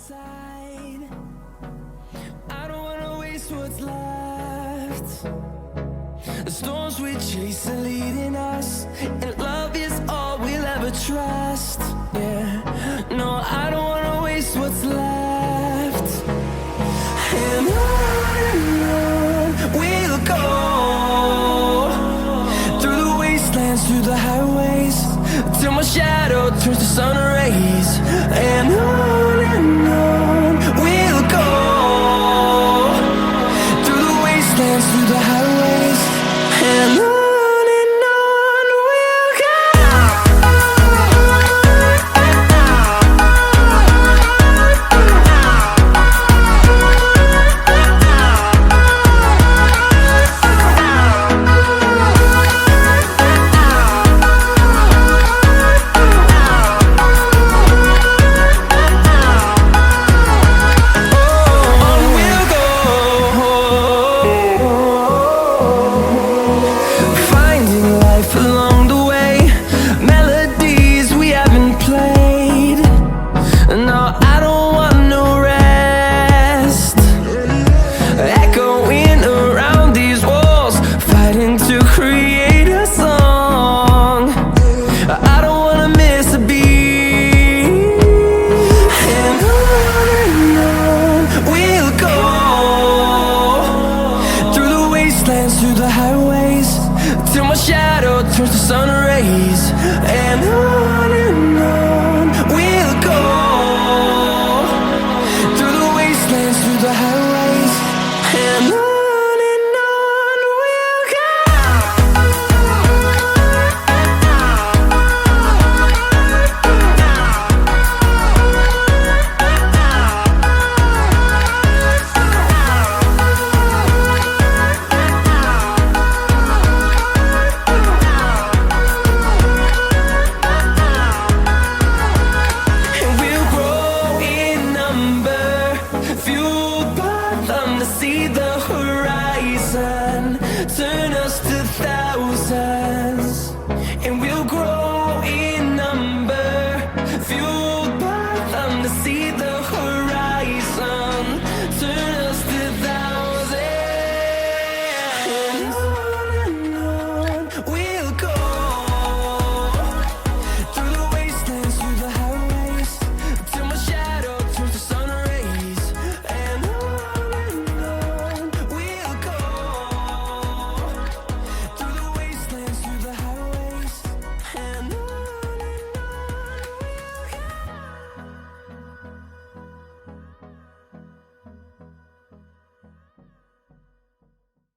side. I don't wanna waste what's left. The storms we chase are leading us, and love is all we'll ever trust. Yeah, no, I don't wanna waste what's left. And on we'll go, through the wastelands, through the highways, till my shadow turns to sun rays.